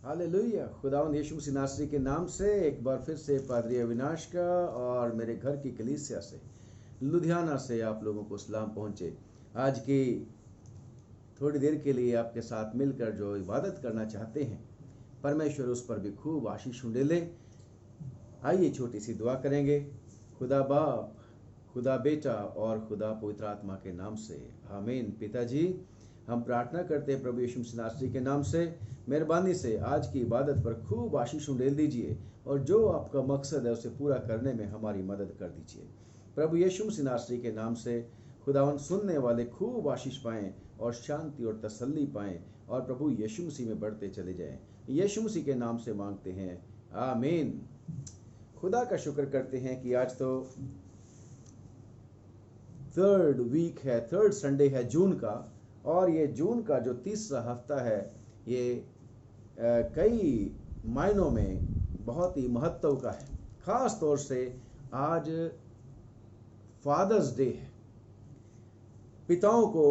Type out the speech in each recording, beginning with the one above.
Hallelujah. खुदावंद यीशु मसीह नासरी के नाम से एक बार फिर से पादरी अविनाश का और मेरे घर की कलीसिया से लुधियाना से आप लोगों को सलाम पहुंचे। आज की थोड़ी देर के लिए आपके साथ मिलकर जो इबादत करना चाहते हैं, परमेश्वर उस पर भी खूब आशीष उंडेले। आइए छोटी सी दुआ करेंगे। खुदा बाप, खुदा बेटा और खुदा पवित्र आत्मा के नाम से आमीन। पिताजी, हम प्रार्थना करते हैं प्रभु यीशु मसीह नासरी के नाम से, मेहरबानी से आज की इबादत पर खूब आशीष उंडेल दीजिए और जो आपका मकसद है उसे पूरा करने में हमारी मदद कर दीजिए। प्रभु यीशु मसीह नासरी के नाम से खुदावन सुनने वाले खूब आशीष पाएं और शांति और तसल्ली पाएं और प्रभु यीशु मसीह में बढ़ते चले जाएं। यीशु मसीह के नाम से मांगते हैं, आमीन। खुदा का शुक्र करते हैं कि आज तो थर्ड वीक है, थर्ड संडे है जून का, और ये जून का जो तीसरा हफ्ता है ये कई मायनों में बहुत ही महत्व का है। खास तौर से आज फादर्स डे है, पिताओं को,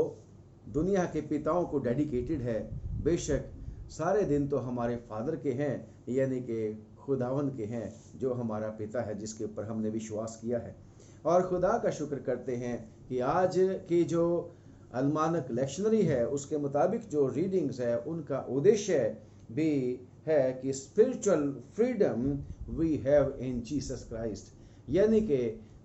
दुनिया के पिताओं को डेडिकेटेड है। बेशक सारे दिन तो हमारे फादर के हैं, यानी कि खुदावंद के हैं जो हमारा पिता है, जिसके ऊपर हमने विश्वास किया है। और खुदा का शुक्र करते हैं कि आज की जो अलमानक लेक्शनरी है उसके मुताबिक जो रीडिंग्स है उनका उद्देश्य भी है कि spiritual freedom we have in Jesus Christ, यानी कि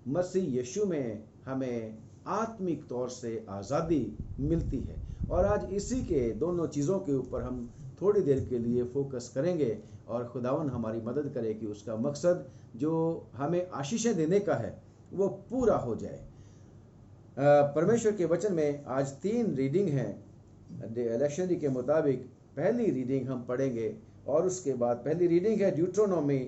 मसीह यीशु में हमें आत्मिक तौर से आज़ादी मिलती है। और आज इसी के दोनों चीज़ों के ऊपर हम थोड़ी देर के लिए फोकस करेंगे और खुदावन हमारी मदद करे कि उसका मकसद जो हमें आशीषें देने का है वो पूरा हो जाए। परमेश्वर के वचन में आज 3 रीडिंग हैं लेक्शनरी के मुताबिक। पहली रीडिंग हम पढ़ेंगे और उसके बाद पहली रीडिंग है ड्यूट्रोनोमी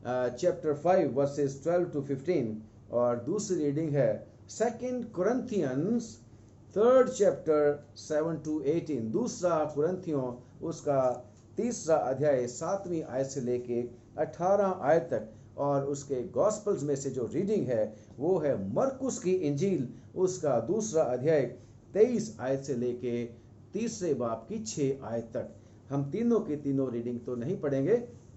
चैप्टर 5 वर्सेस 12 to 15 और दूसरी रीडिंग है 2 Corinthians 3rd चैप्टर 7 to 18। दूसरा कुरिन्थियों उसका तीसरा अध्याय 7वीं आयत से लेके 18 आयत तक, और उसके गॉस्पल्स में से जो रीडिंग है वो है मरकुस की इंजील, उसका दूसरा अध्याय 23 आयत से लेके तीसरे बाब की 6 आयत तक। हम तीनों की तीनों रीडिंग तो नहीं पढ़ेंगे,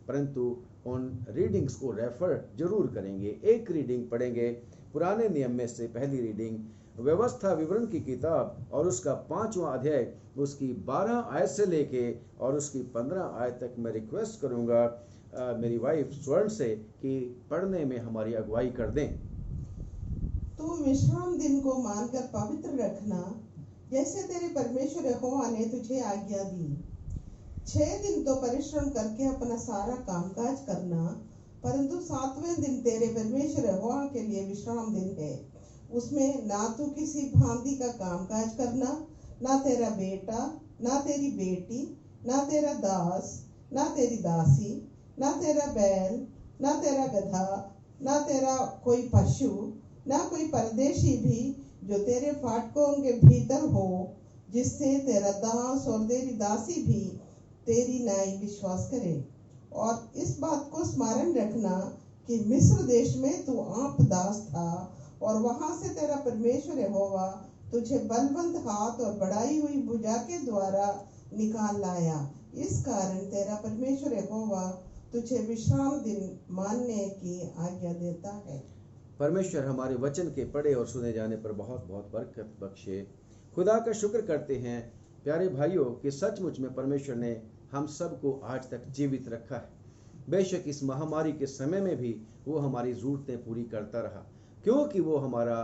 परंतु उन रीडिंग्स को रेफर जरूर करेंगे। एक रीडिंग पढ़ेंगे पुराने नियम में से, पहली रीडिंग व्यवस्था विवरण की किताब और उसका 5वां अध्याय उसकी 12 आयत से लेके और उसकी 15 आयत तक। मैं रिक्वेस्ट करूंगा मेरी वाइफ स्वर्ण से कि पढ़ने में हमारी अगुवाई कर दें। तू विश्राम दिन को मानकर पवित्र रखना, जैसे तेरे परमेश्वर यहोवा ने तुझे आज्ञा दी। 6 दिन तो परिश्रम करके अपना सारा कामकाज करना, परंतु 7वें दिन तेरे परमेश्वर यहोवा के लिए विश्राम दिन है। उसमें ना तू किसी भांति का कामकाज करना, ना तेरा बेटा, ना तेरी बेटी, ना तेरा दास, ना तेरी दासी, ना तेरा बैल, ना तेरा गधा, ना तेरा कोई पशु, ना कोई परदेशी भी जो तेरे फाटकों के भीतर हो, जिससे तेरा दास और तेरी दासी भी तेरी न्याय विश्वास करे। और इस बात को स्मरण रखना कि मिस्र देश में तू आप दास था और वहां से तेरा परमेश्वर यहोवा तुझे बलवंत हाथ और बढ़ाई हुई भुजा के द्वारा निकाल लाया। इस कारण तेरा परमेश्वर यहोवा तुझे विश्राम दिन मानने की आज्ञा देता है। परमेश्वर हमारे वचन के पढ़े और सुने जाने पर बहुत बहुत बरकत बख्शे। खुदा का शुक्र करते हैं प्यारे भाइयों कि सचमुच में परमेश्वर ने हम सबको आज तक जीवित रखा है। बेशक इस महामारी के समय में भी वो हमारी ज़रूरतें पूरी करता रहा, क्योंकि वो हमारा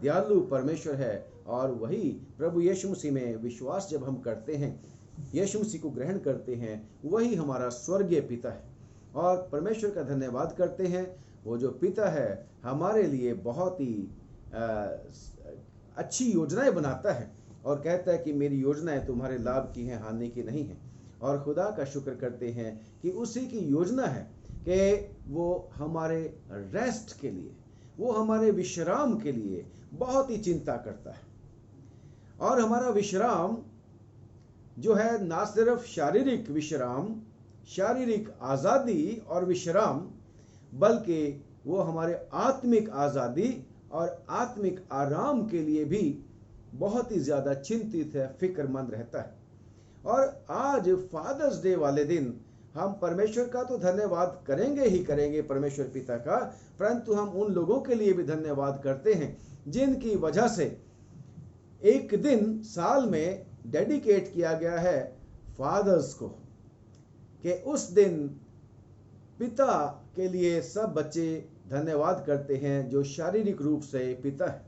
दयालु परमेश्वर है। और वही प्रभु यीशु मसीह में विश्वास जब हम करते हैं, यीशु मसीह को ग्रहण करते हैं, वही हमारा स्वर्गीय पिता है। और परमेश्वर का धन्यवाद करते हैं, वो जो पिता है हमारे लिए बहुत ही अच्छी योजनाएं बनाता है और कहता है कि मेरी योजनाएं तुम्हारे लाभ की हैं, हानि की नहीं है। और खुदा का शुक्र करते हैं कि उसी की योजना है कि वो हमारे रेस्ट के लिए, वो हमारे विश्राम के लिए बहुत ही चिंता करता है। और हमारा विश्राम जो है ना सिर्फ शारीरिक विश्राम, शारीरिक आज़ादी और विश्राम, बल्कि वो हमारे आत्मिक आज़ादी और आत्मिक आराम के लिए भी बहुत ही ज़्यादा चिंतित है, फिक्रमंद रहता है। और आज फादर्स डे वाले दिन हम परमेश्वर का तो धन्यवाद करेंगे ही करेंगे, परमेश्वर पिता का, परंतु हम उन लोगों के लिए भी धन्यवाद करते हैं जिनकी वजह से एक दिन साल में डेडिकेट किया गया है फादर्स को, कि उस दिन पिता के लिए सब बच्चे धन्यवाद करते हैं जो शारीरिक रूप से पिता है,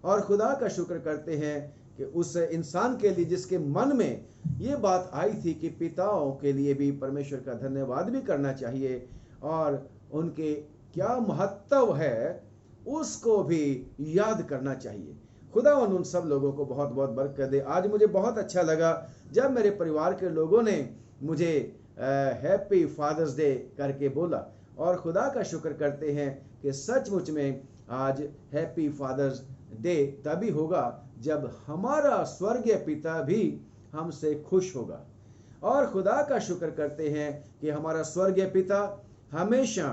और खुदा का शुक्र करते हैं कि उस इंसान के लिए जिसके मन में ये बात आई थी कि पिताओं के लिए भी परमेश्वर का धन्यवाद भी करना चाहिए और उनके क्या महत्व है उसको भी याद करना चाहिए। खुदा उन सब लोगों को बहुत बहुत बरकत दे। आज मुझे बहुत अच्छा लगा जब मेरे परिवार के लोगों ने मुझे हैप्पी फादर्स डे करके बोला, और खुदा का शुक्र करते हैं कि सचमुच में आज हैप्पी फादर्स डे तभी होगा जब हमारा स्वर्गीय पिता भी हमसे खुश होगा। और खुदा का शुक्र करते हैं कि हमारा स्वर्गीय पिता हमेशा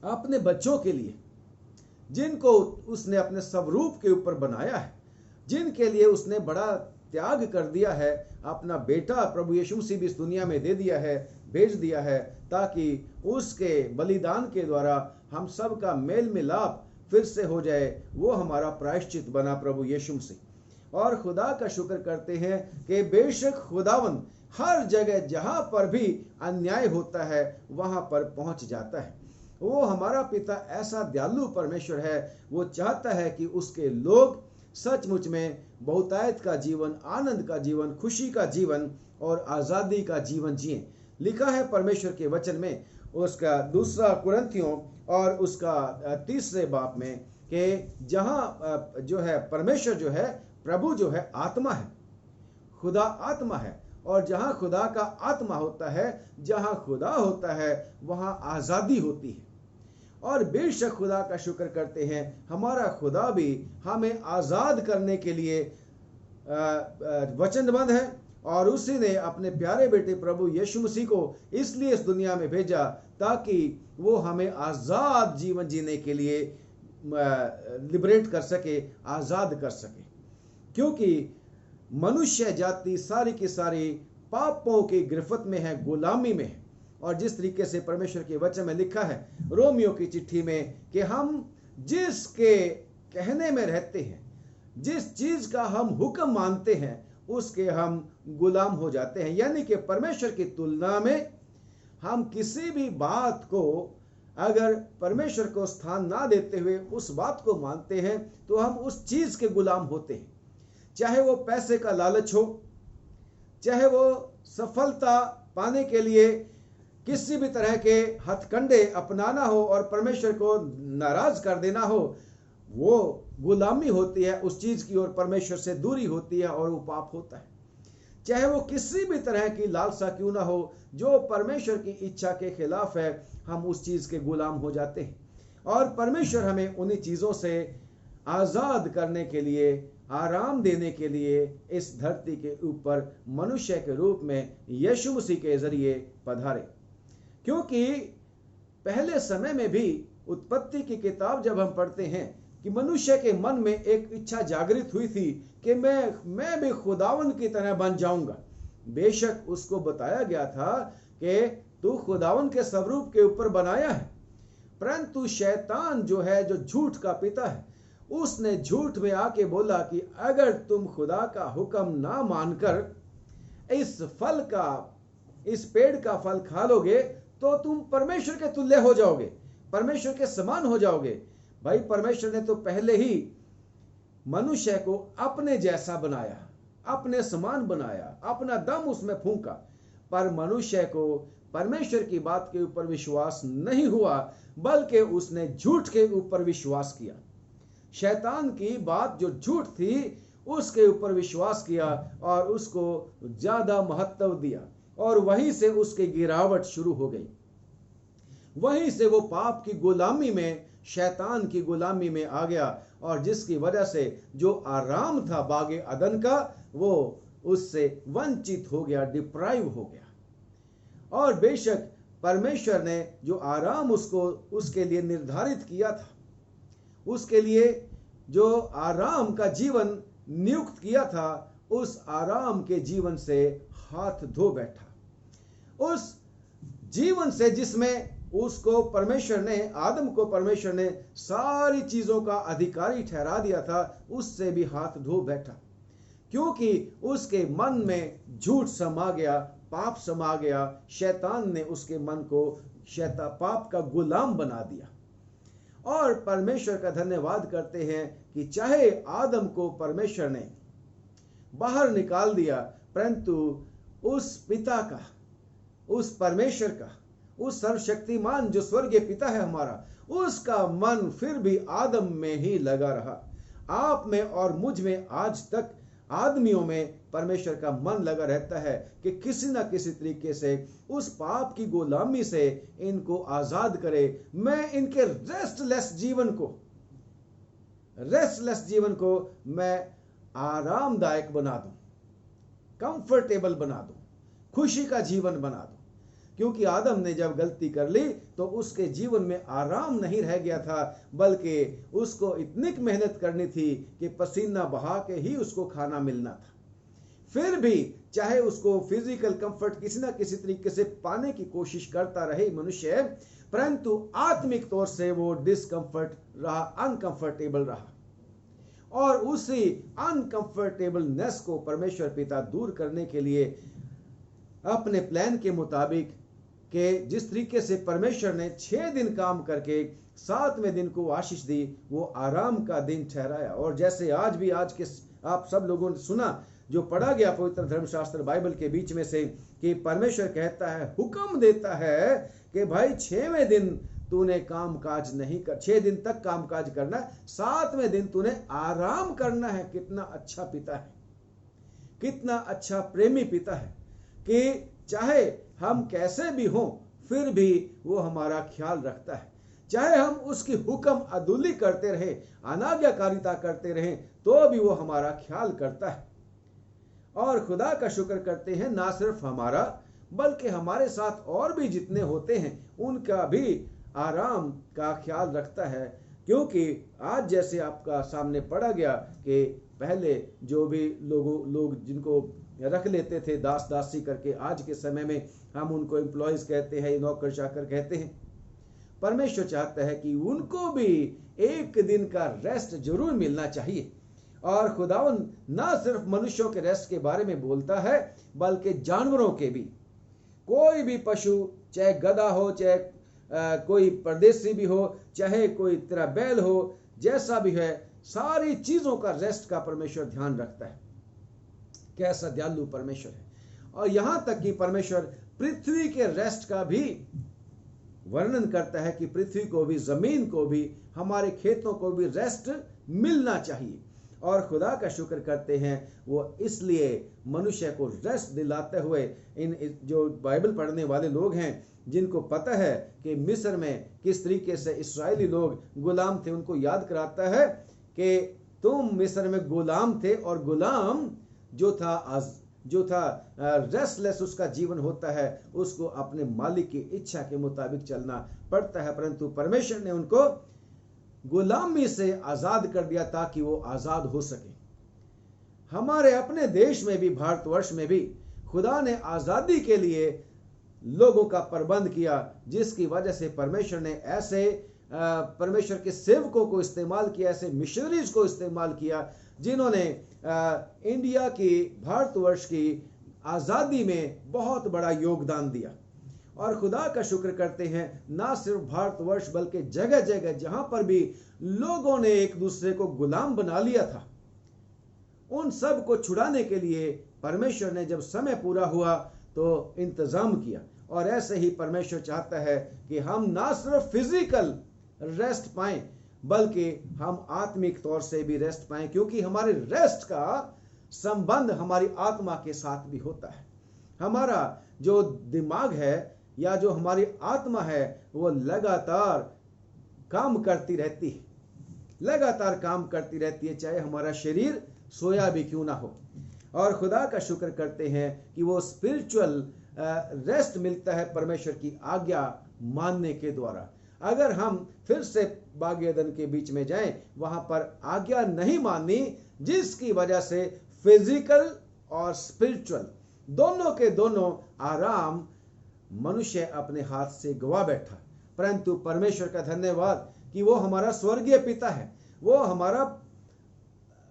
अपने बच्चों के लिए, जिनको उसने अपने स्वरूप के ऊपर बनाया है, जिनके लिए उसने बड़ा त्याग कर दिया है, अपना बेटा प्रभु यीशु मसीह भी इस दुनिया में दे दिया है, भेज दिया है, ताकि उसके बलिदान के द्वारा हम सब का मेल मिलाप फिर से हो जाए। वो हमारा प्रायश्चित बना प्रभु यीशु मसीह। और खुदा का शुक्र करते हैं कि बेशक खुदावन हर जगह जहां पर भी अन्याय होता है वहां पर पहुंच जाता है। वो हमारा पिता ऐसा दयालु परमेश्वर है, वो चाहता है कि उसके लोग सचमुच में बहुतायत का जीवन, आनंद का जीवन, खुशी का जीवन और आजादी का जीवन जिए। लिखा है परमेश्वर के वचन में, उसका 2 कुरिन्थियों और उसका 3 बाब में, कि जहां जो है परमेश्वर जो है, प्रभु जो है आत्मा है, खुदा आत्मा है, और जहां खुदा का आत्मा होता है, जहां खुदा होता है वहां आजादी होती है। और बेशक खुदा का शुक्र करते हैं हमारा खुदा भी हमें आजाद करने के लिए वचनबद्ध है, और उसी ने अपने प्यारे बेटे प्रभु यीशु मसीह को इसलिए इस दुनिया में भेजा ताकि वो हमें आजाद जीवन जीने के लिए लिबरेट कर सके, आजाद कर सके। क्योंकि मनुष्य जाति सारी की सारी पापों की गिरफ्त में है, गुलामी में है। और जिस तरीके से परमेश्वर के वचन में लिखा है रोमियो की चिट्ठी में कि हम जिसके कहने में रहते हैं, जिस चीज का हम हुक्म मानते हैं, उसके हम गुलाम हो जाते हैं। यानी कि परमेश्वर की तुलना में हम किसी भी बात को अगर परमेश्वर को स्थान ना देते हुए उस बात को मानते हैं तो हम उस चीज के गुलाम होते हैं। चाहे वो पैसे का लालच हो, चाहे वो सफलता पाने के लिए किसी भी तरह के हथकंडे अपनाना हो और परमेश्वर को नाराज कर देना हो, वो गुलामी होती है उस चीज की और परमेश्वर से दूरी होती है और वो पाप होता है। चाहे वो किसी भी तरह की लालसा क्यों ना हो जो परमेश्वर की इच्छा के खिलाफ है, हम उस चीज के गुलाम हो जाते हैं। और परमेश्वर हमें उन्हीं चीजों से आजाद करने के लिए, आराम देने के लिए इस धरती के ऊपर मनुष्य के रूप में यीशु मसीह के जरिए पधारे। क्योंकि पहले समय में भी उत्पत्ति की किताब जब हम पढ़ते हैं कि मनुष्य के मन में एक इच्छा जागृत हुई थी कि मैं भी खुदावन की तरह बन जाऊंगा। बेशक उसको बताया गया था कि तू खुदावन के स्वरूप के ऊपर बनाया है, परंतु शैतान जो है, जो झूठ का पिता है, उसने झूठ में आके बोला कि अगर तुम खुदा का हुक्म ना मानकर इस पेड़ का फल खा लोगे तो तुम परमेश्वर के तुल्य हो जाओगे, परमेश्वर के समान हो जाओगे। भाई, परमेश्वर ने तो पहले ही मनुष्य को अपने जैसा बनाया, अपने समान बनाया, अपना दम उसमें फूंका, पर मनुष्य को परमेश्वर की बात के ऊपर विश्वास नहीं हुआ, बल्कि उसने झूठ के ऊपर विश्वास किया। शैतान की बात जो झूठ थी उसके ऊपर विश्वास किया और उसको ज्यादा महत्व दिया, और वहीं से उसकी गिरावट शुरू हो गई। वहीं से वो पाप की गुलामी में, शैतान की गुलामी में आ गया, और जिसकी वजह से जो आराम था बागे अदन का, वो उससे वंचित हो गया, डिप्राइव हो गया। और बेशक परमेश्वर ने जो आराम उसके लिए निर्धारित किया था, उसके लिए जो आराम का जीवन नियुक्त किया था, उस आराम के जीवन से हाथ धो बैठा। उस जीवन से जिसमें उसको परमेश्वर ने, आदम को परमेश्वर ने सारी चीजों का अधिकारी ठहरा दिया था, उससे भी हाथ धो बैठा, क्योंकि उसके मन में झूठ समा गया, पाप समा गया। शैतान ने उसके मन को पाप का गुलाम बना दिया। और परमेश्वर का धन्यवाद करते हैं कि चाहे आदम को परमेश्वर ने बाहर निकाल दिया, परंतु उस पिता का, उस परमेश्वर का, उस सर्वशक्तिमान जो स्वर्गीय पिता है हमारा, उसका मन फिर भी आदम में ही लगा रहा। आप में और मुझ में आज तक आदमियों में परमेश्वर का मन लगा रहता है कि किसी ना किसी तरीके से उस पाप की गुलामी से इनको आजाद करे। मैं इनके रेस्टलेस जीवन को मैं आरामदायक बना दूं, कंफर्टेबल बना दूं, खुशी का जीवन बना दूं। क्योंकि आदम ने जब गलती कर ली तो उसके जीवन में आराम नहीं रह गया था, बल्कि उसको इतनी मेहनत करनी थी कि पसीना बहा के ही उसको खाना मिलना था। फिर भी चाहे उसको फिजिकल कंफर्ट किसी ना किसी तरीके से पाने की कोशिश करता रहे मनुष्य, परंतु आत्मिक तौर से वो डिस्कंफर्ट रहा, अनकंफर्टेबल रहा। और उसी अनकंफर्टेबलनेस को परमेश्वर पिता दूर करने के लिए अपने प्लान के मुताबिक के जिस तरीके से परमेश्वर ने 6 दिन काम करके 7वें दिन को आशीष दी, वो आराम का दिन ठहराया। और जैसे आज भी, आज के आप सब लोगों ने सुना जो पढ़ा गया पवित्र धर्मशास्त्र बाइबल के बीच में से, कि परमेश्वर कहता है, हुक्म देता है कि भाई 6वें दिन तूने काम काज नहीं कर, 6 दिन तक काम काज करना है, 7वें दिन तूने आराम करना है। कितना अच्छा पिता है, कितना अच्छा प्रेमी पिता है कि चाहे हम कैसे भी हों फिर भी वो हमारा ख्याल रखता है। चाहे हम उसकी हुक्म अदुली करते रहे, अनाज्ञाकारिता करते रहें, तो भी वो हमारा ख्याल करता है। और खुदा का शुक्र करते हैं, ना सिर्फ हमारा बल्कि हमारे साथ और भी जितने होते हैं उनका भी आराम का ख्याल रखता है। क्योंकि आज जैसे आपका सामने पढ़ा गया कि पहले जो भी लोग जिनको रख लेते थे दास दासी करके, आज के समय में हम उनको एम्प्लॉयज कहते हैं, नौकर चाकर कहते हैं। परमेश्वर चाहता है कि उनको भी एक दिन का रेस्ट जरूर मिलना चाहिए। और खुदावन ना सिर्फ मनुष्यों के रेस्ट के बारे में बोलता है बल्कि जानवरों के भी। कोई भी पशु, चाहे गधा हो, चाहे कोई परदेसी भी हो, चाहे कोई तेरा बैल हो, जैसा भी है, सारी चीजों का रेस्ट का परमेश्वर ध्यान रखता है। कैसा दयालु परमेश्वर है। और यहां तक कि परमेश्वर पृथ्वी के रेस्ट का भी वर्णन करता है कि पृथ्वी को भी, जमीन को भी, हमारे खेतों को भी रेस्ट मिलना चाहिए। और खुदा का शुक्र करते हैं, वो इसलिए मनुष्य को रेस्ट दिलाते हुए, इन जो बाइबल पढ़ने वाले लोग हैं जिनको पता है कि मिस्र में किस तरीके से इस्राएली लोग गुलाम थे, उनको याद कराता है कि तुम मिस्र में गुलाम थे, और गुलाम जो था रेस्टलेस उसका जीवन होता है, उसको अपने मालिक की इच्छा के मुताबिक चलना पड़ता है। परंतु परमेश्वर ने उनको गुलामी से आजाद कर दिया ताकि वो आजाद हो सके। हमारे अपने देश में भी, भारतवर्ष में भी खुदा ने आजादी के लिए लोगों का प्रबंध किया, जिसकी वजह से परमेश्वर ने ऐसे परमेश्वर के सेवकों को इस्तेमाल किया, ऐसे मिशनरीज को इस्तेमाल किया, जिन्होंने इंडिया की, भारतवर्ष की आज़ादी में बहुत बड़ा योगदान दिया। और खुदा का शुक्र करते हैं, ना सिर्फ भारतवर्ष बल्कि जगह जगह जहां पर भी लोगों ने एक दूसरे को गुलाम बना लिया था, उन सब को छुड़ाने के लिए परमेश्वर ने जब समय पूरा हुआ तो इंतजाम किया। और ऐसे ही परमेश्वर चाहता है कि हम ना सिर्फ फिजिकल रेस्ट पाएं बल्कि हम आत्मिक तौर से भी रेस्ट पाएं, क्योंकि हमारे रेस्ट का संबंध हमारी आत्मा के साथ भी होता है। हमारा जो दिमाग है या जो हमारी आत्मा है वो लगातार काम करती रहती है, लगातार काम करती रहती है, चाहे हमारा शरीर सोया भी क्यों ना हो। और खुदा का शुक्र करते हैं कि वो स्पिरिचुअल रेस्ट मिलता है परमेश्वर की आज्ञा मानने के द्वारा। अगर हम फिर से बाग एदन के बीच में जाएं, वहां पर आज्ञा नहीं मानी, जिसकी वजह से फिजिकल और स्पिरिचुअल दोनों के दोनों आराम मनुष्य अपने हाथ से गवा बैठा, परंतु परमेश्वर का धन्यवाद कि वो हमारा स्वर्गीय पिता है। वो हमारा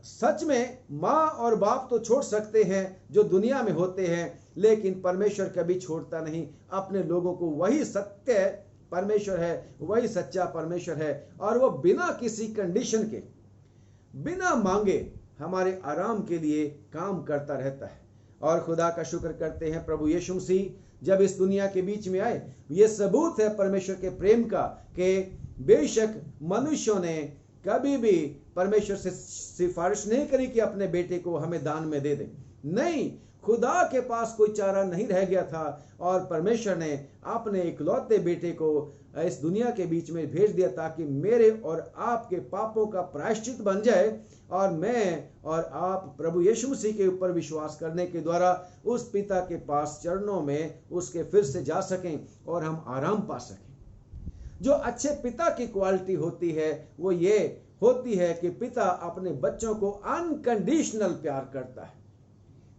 सच में माँ और बाप तो छोड़ सकते हैं जो दुनिया में होते हैं, लेकिन परमेश्वर कभी छोड़ता नहीं अपने लोगों को। वही सत्य परमेश्वर है, वही सच्चा परमेश्वर है, और वो बिना किसी कंडीशन के, बिना मांगे हमारे आराम के लिए काम करता रहता है। और खुदा का शुक्र करते हैं, प्रभु यीशु मसीह जब इस दुनिया के बीच में आए, ये सबूत है परमेश्वर के प्रेम का कि बेशक मनुष्यों ने कभी भी परमेश्वर से सिफारिश नहीं करी कि अपने बेटे को हमें दान में दे दे। नहीं, खुदा के पास कोई चारा नहीं रह गया था और परमेश्वर ने अपने इकलौते बेटे को इस दुनिया के बीच में भेज दिया ताकि मेरे और आपके पापों का प्रायश्चित बन जाए और मैं और आप प्रभु यीशु मसीह के ऊपर विश्वास करने के द्वारा उस पिता के पास चरणों में उसके फिर से जा सकें और हम आराम पा सकें। जो अच्छे पिता की क्वालिटी होती है वो ये होती है कि पिता अपने बच्चों को अनकंडीशनल प्यार करता है।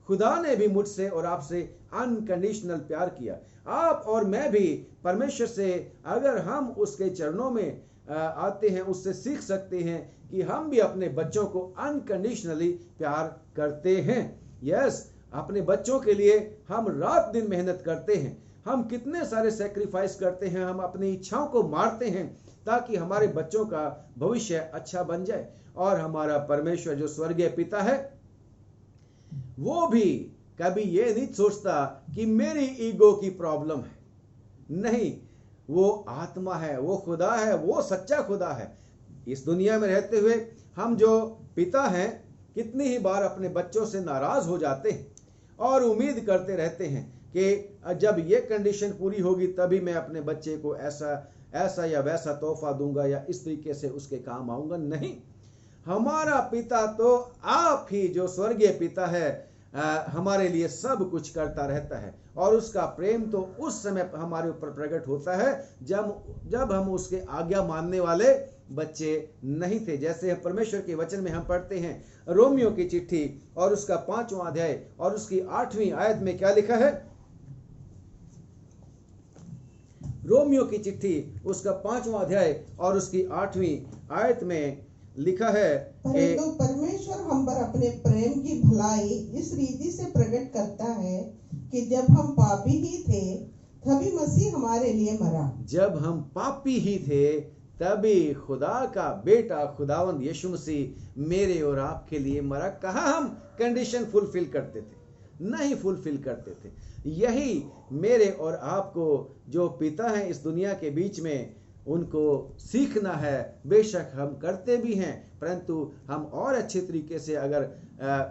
खुदा ने भी मुझसे और आपसे अनकंडीशनल प्यार किया। आप और मैं भी परमेश्वर से अगर हम उसके चरणों में आते हैं, उससे सीख सकते हैं कि हम भी अपने बच्चों को अनकंडीशनली प्यार करते हैं। यस, अपने बच्चों के लिए हम रात दिन मेहनत करते हैं, हम कितने सारे सेक्रीफाइस करते हैं, हम अपनी इच्छाओं को मारते हैं ताकि हमारे बच्चों का भविष्य अच्छा बन जाए। और हमारा परमेश्वर जो स्वर्गीय पिता है वो भी कभी ये नहीं सोचता कि मेरी ईगो की प्रॉब्लम है। नहीं, वो आत्मा है, वो खुदा है, वो सच्चा खुदा है। इस दुनिया में रहते हुए हम जो पिता हैं कितनी ही बार अपने बच्चों से नाराज हो जाते हैं और उम्मीद करते रहते हैं कि जब ये कंडीशन पूरी होगी तभी मैं अपने बच्चे को ऐसा या वैसा तोहफा दूंगा या इस तरीके से उसके काम आऊंगा। नहीं, हमारा पिता तो आप ही जो स्वर्गीय पिता है हमारे लिए सब कुछ करता रहता है और उसका प्रेम तो उस समय हमारे ऊपर प्रकट होता है जब हम उसके आज्ञा मानने वाले बच्चे नहीं थे। जैसे परमेश्वर के वचन में हम पढ़ते हैं रोमियो की चिट्ठी और उसका 5वां अध्याय और उसकी 8वीं आयत में क्या लिखा है। रोमियो की चिट्ठी उसका 5वां अध्याय और उसकी 8वीं आयत में लिखा है परंतु परमेश्वर हम पर अपने प्रेम की भलाई इस रीति से प्रकट करता है कि जब हम पापी ही थे तभी मसीह हमारे लिए मरा। जब हम पापी ही थे तभी खुदा का बेटा खुदावंद यीशु मसीह मेरे और आपके लिए मरा। कहाँ हम कंडीशन फुलफिल करते थे? नहीं फुलफिल करते थे। यही मेरे और आपको जो पिता हैं इस दुनिया के बीच में उनको सीखना है। बेशक हम करते भी हैं, परंतु हम और अच्छे तरीके से अगर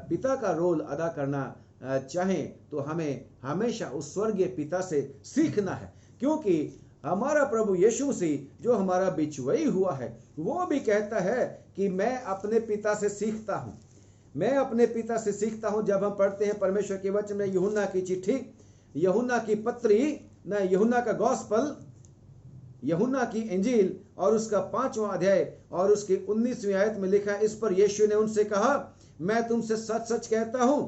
पिता का रोल अदा करना चाहें तो हमें हमेशा उस स्वर्गीय पिता से सीखना है, क्योंकि हमारा प्रभु यीशु मसीह जो हमारा बिचवई हुआ है वो भी कहता है कि मैं अपने पिता से सीखता हूँ, मैं अपने पिता से सीखता हूँ। जब हम पढ़ते हैं परमेश्वर के वचन में यूहन्ना की चिट्ठी, यूहन्ना की पत्री, न यूहन्ना का गॉस्पल, यूहन्ना की इंजील और उसका 5वां अध्याय और उसकी 19वीं आयत में लिखा है, इस पर यीशु ने उनसे कहा, मैं तुमसे सच सच कहता हूं,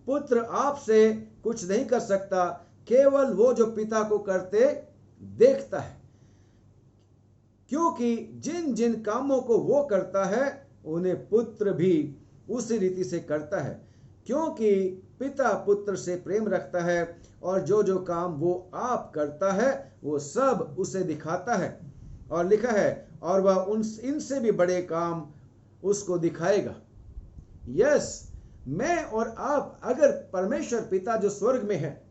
पुत्र आपसे कुछ नहीं कर सकता, केवल वो जो पिता को करते देखता है, क्योंकि जिन जिन कामों को वो करता है उन्हें पुत्र भी उसी रीति से करता है, क्योंकि पिता पुत्र से प्रेम रखता है और जो जो काम वो आप करता है वो सब उसे दिखाता है। और लिखा है, और वह इनसे भी बड़े काम उसको दिखाएगा। यस, मैं और आप अगर परमेश्वर पिता जो स्वर्ग में है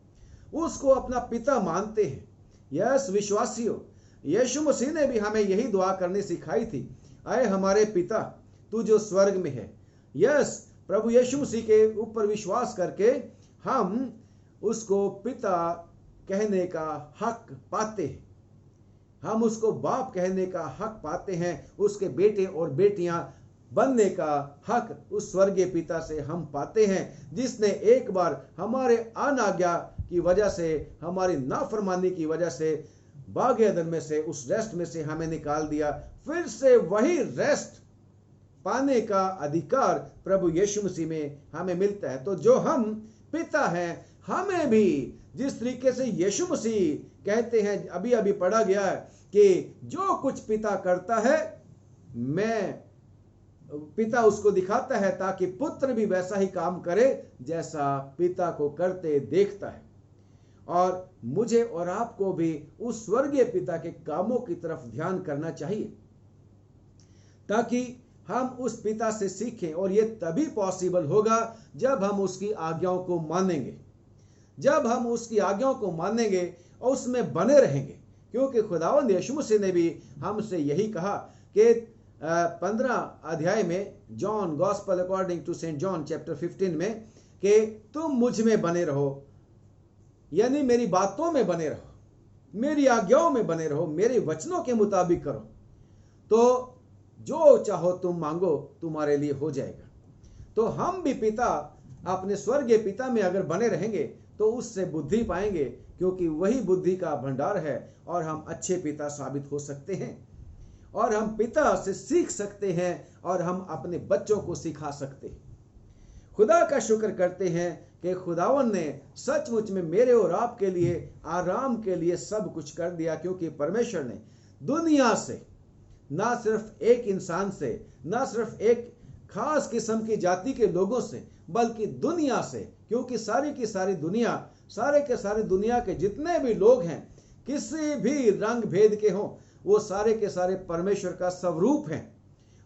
उसको अपना पिता मानते हैं, यस विश्वासियों, यीशु मसीह ने भी हमें यही दुआ करनी सिखाई थी, आए हमारे पिता तू जो स्वर्ग में है। यस, प्रभु यीशु मसीह के ऊपर विश्वास करके हम उसको पिता कहने का हक पाते हैं, हम उसको बाप कहने का हक पाते हैं, उसके बेटे और बेटियां बनने का हक उस स्वर्गीय पिता से हम पाते हैं, जिसने एक बार हमारे अनाज्ञा की वजह से, हमारी नाफरमानी की वजह से बाग एदन में से, उस रेस्ट में से हमें निकाल दिया। फिर से वही रेस्ट पाने का अधिकार प्रभु यीशु मसीह में हमें मिलता है। तो जो हम पिता हैं हमें भी जिस तरीके से यीशु मसीह कहते हैं, अभी अभी पढ़ा गया है कि जो कुछ पिता करता है मैं पिता उसको दिखाता है, ताकि पुत्र भी वैसा ही काम करे जैसा पिता को करते देखता है। और मुझे और आपको भी उस स्वर्गीय पिता के कामों की तरफ ध्यान करना चाहिए, ताकि हम उस पिता से सीखें। और ये तभी पॉसिबल होगा जब हम उसकी आज्ञाओं को मानेंगे, जब हम उसकी आज्ञाओं को मानेंगे और उसमें बने रहेंगे। क्योंकि खुदावंद यीशु मसीह ने भी हमसे यही कहा कि 15 अध्याय में, John gospel according to Saint John chapter 15 में, कि तुम मुझ में बने रहो, यानी मेरी बातों में बने रहो, मेरी आज्ञाओं में बने रहो, मेरे वचनों के मुताबिक करो, तो जो चाहो तुम मांगो तुम्हारे लिए हो जाएगा। तो हम भी पिता, अपने स्वर्गीय पिता में अगर बने रहेंगे तो उससे बुद्धि पाएंगे, क्योंकि वही बुद्धि का भंडार है और हम अच्छे पिता साबित हो सकते हैं। और हम पिता से सीख सकते हैं और हम अपने बच्चों को सिखा सकते हैं। खुदा का शुक्र करते हैं कि खुदावन ने सचमुच में मेरे और आपके लिए आराम के लिए सब कुछ कर दिया, क्योंकि परमेश्वर ने दुनिया से, ना सिर्फ एक इंसान से, ना सिर्फ एक खास किस्म की जाति के लोगों से, बल्कि दुनिया से, क्योंकि सारी की सारी दुनिया, सारे के सारे दुनिया के जितने भी लोग हैं, किसी भी रंग भेद के हों, वो सारे के सारे परमेश्वर का स्वरूप हैं।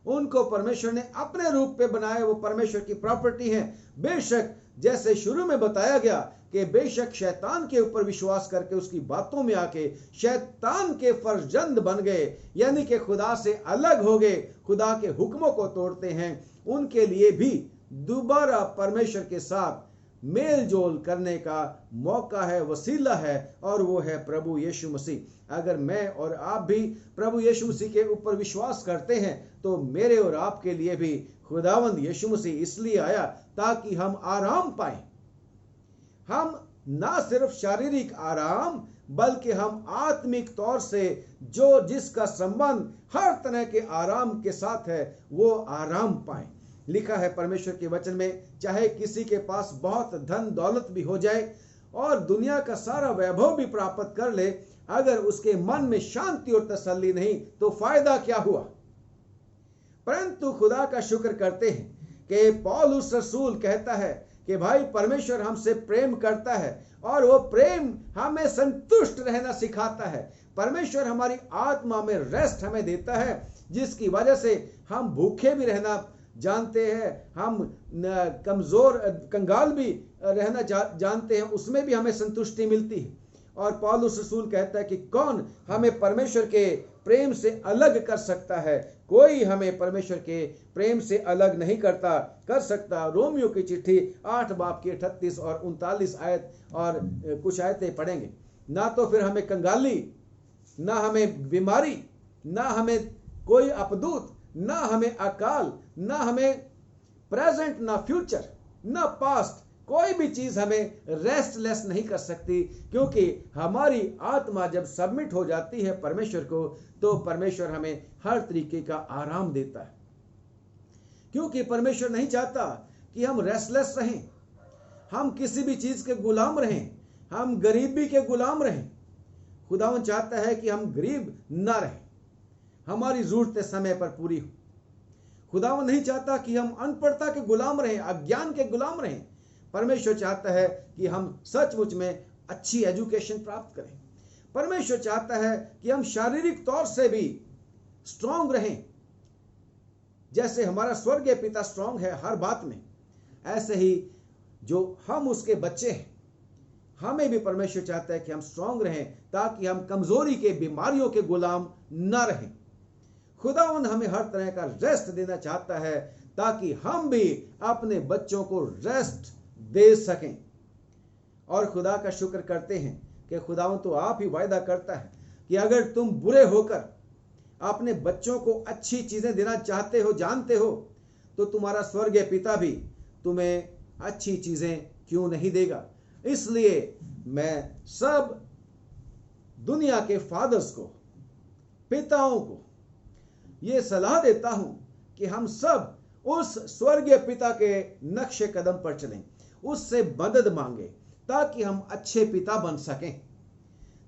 उनको परमेश्वर ने अपने रूप पे बनाया, वो परमेश्वर की प्रॉपर्टी है। बेशक जैसे शुरू में बताया गया कि बेशक शैतान के ऊपर विश्वास करके उसकी बातों में आके शैतान के फर्जंद बन गए, यानी कि खुदा से अलग हो गए, खुदा के हुक्मों को तोड़ते हैं, उनके लिए भी दोबारा परमेश्वर के साथ मेल जोल करने का मौका है, वसीला है, और वो है प्रभु यीशु मसीह। अगर मैं और आप भी प्रभु यीशु मसीह के ऊपर विश्वास करते हैं तो मेरे और आपके लिए भी खुदावंद यीशु मसीह इसलिए आया ताकि हम आराम पाएं। हम ना सिर्फ शारीरिक आराम, बल्कि हम आत्मिक तौर से जो जिसका संबंध हर तरह के आराम के साथ है, वो आराम पाएं। लिखा है परमेश्वर के वचन में, चाहे किसी के पास बहुत धन दौलत भी हो जाए और दुनिया का सारा वैभव भी प्राप्त कर ले, अगर उसके मन में शांति और तसल्ली नहीं तो फायदा क्या हुआ। परंतु खुदा का शुक्र करते हैं कि पौलुस रसूल कहता है कि भाई परमेश्वर हमसे प्रेम करता है और वो प्रेम हमें संतुष्ट रहना सिखाता है। परमेश्वर हमारी आत्मा में रेस्ट हमें देता है, जिसकी वजह से हम भूखे भी रहना जानते हैं, हम कमजोर कंगाल भी रहना जानते हैं, उसमें भी हमें संतुष्टि मिलती है। और पौलुस रसूल कहता है कि कौन हमें परमेश्वर के प्रेम से अलग कर सकता है। कोई हमें परमेश्वर के प्रेम से अलग नहीं कर सकता। रोमियो की चिट्ठी 8 बाब की 38 और 39 आयत और कुछ आयतें पढ़ेंगे। ना तो फिर हमें कंगाली, ना हमें बीमारी, ना हमें कोई अपदूत, ना हमें अकाल, ना हमें प्रेजेंट, ना फ्यूचर, ना पास्ट, कोई भी चीज हमें रेस्टलेस नहीं कर सकती, क्योंकि हमारी आत्मा जब सबमिट हो जाती है परमेश्वर को, तो परमेश्वर हमें हर तरीके का आराम देता है। क्योंकि परमेश्वर नहीं चाहता कि हम रेस्टलेस रहें, हम किसी भी चीज के गुलाम रहें, हम गरीबी के गुलाम रहें। खुदावन चाहता है कि हम गरीब ना रहें, हमारी जरूरतें समय पर पूरी हो। खुदावन नहीं चाहता कि हम अनपढ़ता के गुलाम रहें, अज्ञान के गुलाम रहें। परमेश्वर चाहता है कि हम सचमुच में अच्छी एजुकेशन प्राप्त करें। परमेश्वर चाहता है कि हम शारीरिक तौर से भी स्ट्रांग रहें, जैसे हमारा स्वर्गीय पिता स्ट्रांग है हर बात में, ऐसे ही जो हम उसके बच्चे हैं, हमें भी परमेश्वर चाहता है कि हम स्ट्रांग रहें, ताकि हम कमजोरी के, बीमारियों के गुलाम ना रहें। खुदावन हमें हर तरह का रेस्ट देना चाहता है, ताकि हम भी अपने बच्चों को रेस्ट दे सकें। और खुदा का शुक्र करते हैं कि खुदावन तो आप ही वायदा करता है कि अगर तुम बुरे होकर अपने बच्चों को अच्छी चीजें देना चाहते हो, जानते हो, तो तुम्हारा स्वर्गीय पिता भी तुम्हें अच्छी चीजें क्यों नहीं देगा। इसलिए मैं सब दुनिया के फादर्स को, पिताओं को यह सलाह देता हूं कि हम सब उस स्वर्गीय पिता के नक्शे कदम पर चलें, उससे मदद मांगे, ताकि हम अच्छे पिता बन सकें,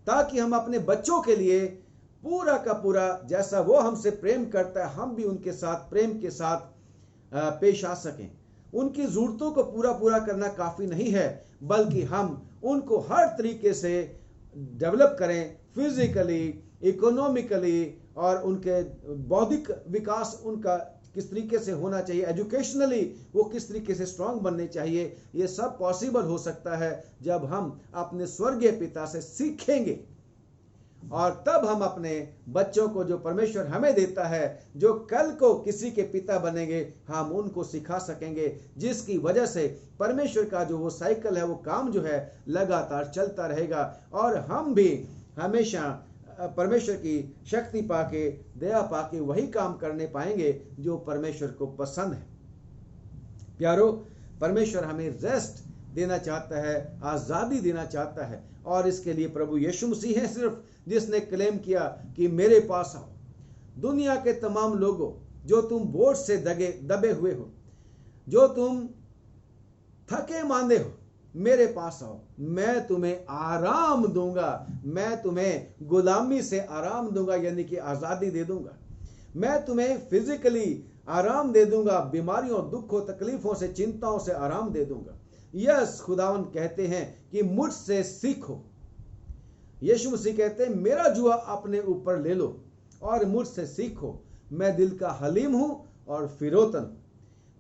ताकि हम अपने बच्चों के लिए पूरा का पूरा जैसा वो हमसे प्रेम करता है हम भी उनके साथ प्रेम के साथ पेश आ सकें। उनकी ज़रूरतों को पूरा पूरा करना काफ़ी नहीं है, बल्कि हम उनको हर तरीके से डेवलप करें, फिजिकली, इकोनॉमिकली, और उनके बौद्धिक विकास उनका किस तरीके से होना चाहिए, एजुकेशनली वो किस तरीके से स्ट्रांग बनने चाहिए। ये सब पॉसिबल हो सकता है जब हम अपने स्वर्गीय पिता से सीखेंगे, और तब हम अपने बच्चों को जो परमेश्वर हमें देता है, जो कल को किसी के पिता बनेंगे, हम उनको सिखा सकेंगे, जिसकी वजह से परमेश्वर का जो वो साइकिल है, वो काम जो है लगातार चलता रहेगा, और हम भी हमेशा परमेश्वर की शक्ति पाके, दया पाके वही काम करने पाएंगे जो परमेश्वर को पसंद है। प्यारो, परमेश्वर हमें रेस्ट देना चाहता है, आज़ादी देना चाहता है, और इसके लिए प्रभु यीशु मसीह है सिर्फ जिसने क्लेम किया कि मेरे पास आओ। दुनिया के तमाम लोगों, जो तुम बोझ से दबे हुए हो, जो तुम थके मांदे हो, मेरे पास आओ, मैं तुम्हें आराम दूंगा, मैं तुम्हें गुलामी से आराम दूंगा, यानी कि आज़ादी दे दूंगा। मैं तुम्हें फिजिकली आराम दे दूंगा, बीमारियों, दुखों, तकलीफों से, चिंताओं से आराम दे दूंगा। यस, खुदावन कहते हैं कि मुझसे सीखो। यीशु मसीह कहते हैं मेरा जुआ अपने ऊपर ले लो और मुझसे सीखो, मैं दिल का हलीम हूं और फिरोतन।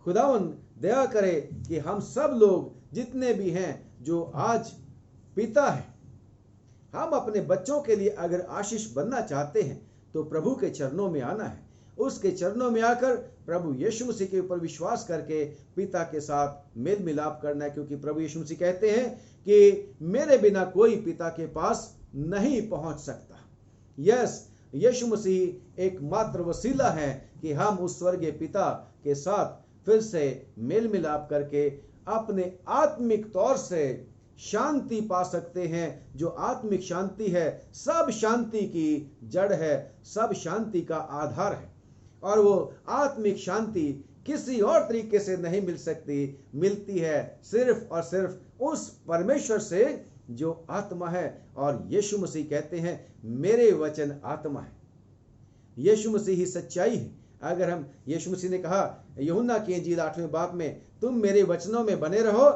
खुदावन दया करे कि हम सब लोग जितने भी हैं जो आज पिता हैं, हम अपने बच्चों के लिए अगर आशीष बनना चाहते हैं तो प्रभु के चरणों में आना है। उसके चरणों में आकर प्रभु यीशु मसीह के ऊपर विश्वास करके पिता के साथ मेल मिलाप करना है, क्योंकि प्रभु यीशु मसीह कहते हैं कि मेरे बिना कोई पिता के पास नहीं पहुंच सकता। यस, यीशु मसीह एकमात्र वसीला है कि हम उस स्वर्गीय पिता के साथ फिर से मेल मिलाप करके अपने आत्मिक तौर से शांति पा सकते हैं, जो आत्मिक शांति है सब शांति की जड़ है, सब शांति का आधार है, और वो आत्मिक शांति किसी और तरीके से नहीं मिल सकती, मिलती है सिर्फ और सिर्फ उस परमेश्वर से जो आत्मा है। और यीशु मसीह कहते हैं मेरे वचन आत्मा है। यीशु मसीह ही सच्चाई है। अगर हम, यीशु मसीह ने कहा यूहन्ना की इंजील 8वें बाब में, तुम मेरे वचनों में बने रहो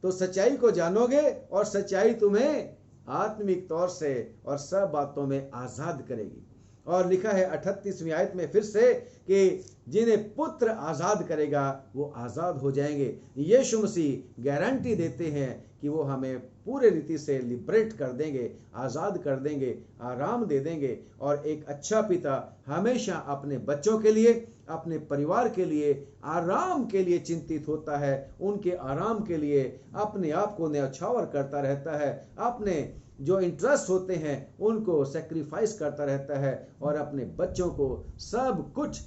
तो सच्चाई को जानोगे और सच्चाई तुम्हें आत्मिक तौर से और सब बातों में आजाद करेगी। और लिखा है 38वीं आयत में फिर से कि जिन्हें पुत्र आजाद करेगा वो आजाद हो जाएंगे। यीशु मसीह गारंटी देते हैं कि वो हमें पूरे रीति से लिबरेट कर देंगे, आज़ाद कर देंगे, आराम दे देंगे। और एक अच्छा पिता हमेशा अपने बच्चों के लिए, अपने परिवार के लिए, आराम के लिए चिंतित होता है, उनके आराम के लिए अपने आप को न्यौछावर करता रहता है, अपने जो इंटरेस्ट होते हैं उनको सेक्रीफाइस करता रहता है, और अपने बच्चों को सब कुछ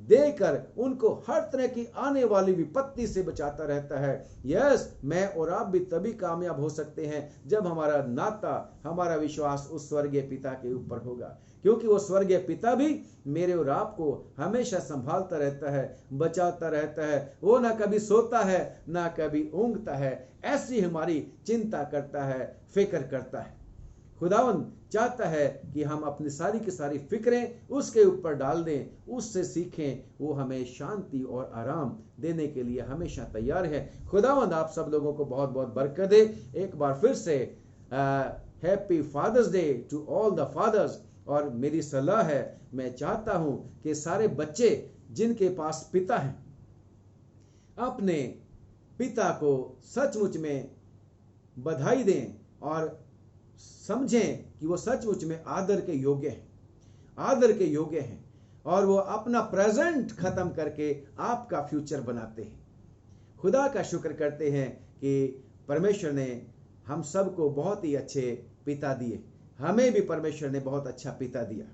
देकर उनको हर तरह की आने वाली विपत्ति से बचाता रहता है। यस, मैं और आप भी तभी कामयाब हो सकते हैं जब हमारा नाता, हमारा विश्वास उस स्वर्गीय पिता के ऊपर होगा, क्योंकि वो स्वर्गीय पिता भी मेरे और आपको हमेशा संभालता रहता है, बचाता रहता है। वो ना कभी सोता है ना कभी ऊँघता है, ऐसी हमारी चिंता करता है, फिक्र करता है। खुदावन चाहता है कि हम अपनी सारी की सारी फिक्रें उसके ऊपर डाल दें, उससे सीखें। वो हमें शांति और आराम देने के लिए हमेशा तैयार है। खुदावन आप सब लोगों को बहुत बहुत बरकत दे। एक बार फिर से happy Father's Day to all the fathers. और मेरी सलाह है, मैं चाहता हूं कि सारे बच्चे जिनके पास पिता हैं अपने पिता को सचमुच में बधाई दें और समझें कि वो सचमुच में आदर के योग्य हैं, आदर के योग्य हैं, और वो अपना प्रेजेंट खत्म करके आपका फ्यूचर बनाते हैं। खुदा का शुक्र करते हैं कि परमेश्वर ने हम सबको बहुत ही अच्छे पिता दिए। हमें भी परमेश्वर ने बहुत अच्छा पिता दिया,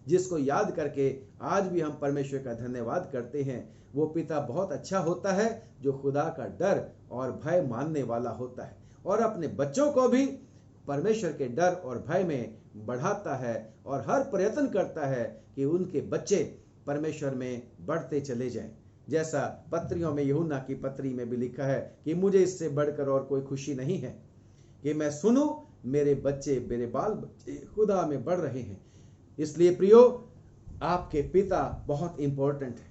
जिसको याद करके आज भी हम परमेश्वर का धन्यवाद करते हैं। वो पिता बहुत अच्छा होता है जो खुदा का डर और भय मानने वाला होता है, और अपने बच्चों को भी परमेश्वर के डर और भय में बढ़ाता है, और हर प्रयत्न करता है कि उनके बच्चे परमेश्वर में बढ़ते चले जाएं। जैसा पत्रियों में, यूहन्ना की पत्री में भी लिखा है कि मुझे इससे बढ़कर और कोई खुशी नहीं है कि मैं सुनूं मेरे बच्चे, मेरे बाल बच्चे खुदा में बढ़ रहे हैं। इसलिए प्रियो, आपके पिता बहुत इंपॉर्टेंट है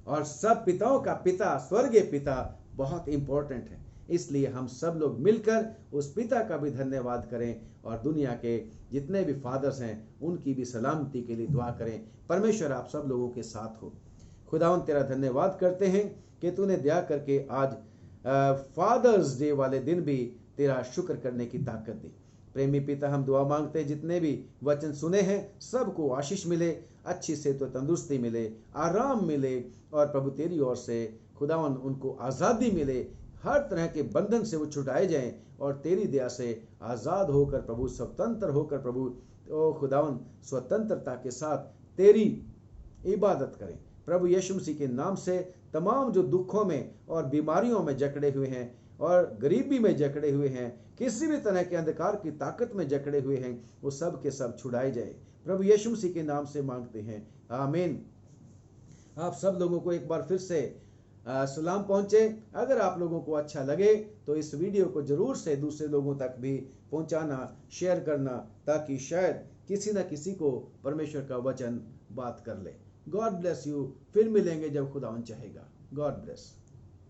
और सब पिताओं का पिता, स्वर्गीय पिता बहुत इंपॉर्टेंट है। इसलिए हम सब लोग मिलकर उस पिता का भी धन्यवाद करें और दुनिया के जितने भी फादर्स हैं उनकी भी सलामती के लिए दुआ करें। परमेश्वर आप सब लोगों के साथ हो। खुदावन तेरा धन्यवाद करते हैं कि तूने दया करके आज फादर्स डे वाले दिन भी तेरा शुक्र करने की ताकत दी। प्रेमी पिता, हम दुआ मांगते हैं जितने भी वचन सुने हैं सबको आशीष मिले, अच्छी से तो तंदुरुस्ती मिले, आराम मिले और प्रभु तेरी ओर से खुदावन उनको आज़ादी मिले, हर तरह के बंधन से वो छुटाए जाएं और तेरी दया से आज़ाद होकर प्रभु, स्वतंत्र होकर प्रभु, ओ खुदावन स्वतंत्रता के साथ तेरी इबादत करें। प्रभु यीशु मसीह के नाम से तमाम जो दुखों में और बीमारियों में जकड़े हुए हैं और गरीबी में जकड़े हुए हैं, किसी भी तरह के अंधकार की ताकत में जकड़े हुए हैं, वो सब के सब छुड़ाए जाए। प्रभु यीशु मसीह के नाम से मांगते हैं, आमीन। आप सब लोगों को एक बार फिर से सलाम पहुंचे। अगर आप लोगों को अच्छा लगे तो इस वीडियो को जरूर से दूसरे लोगों तक भी पहुंचाना, शेयर करना, ताकि शायद किसी न किसी को परमेश्वर का वचन बात कर ले। God bless you. फिर मिलेंगे जब खुदावन चाहेगा। God bless.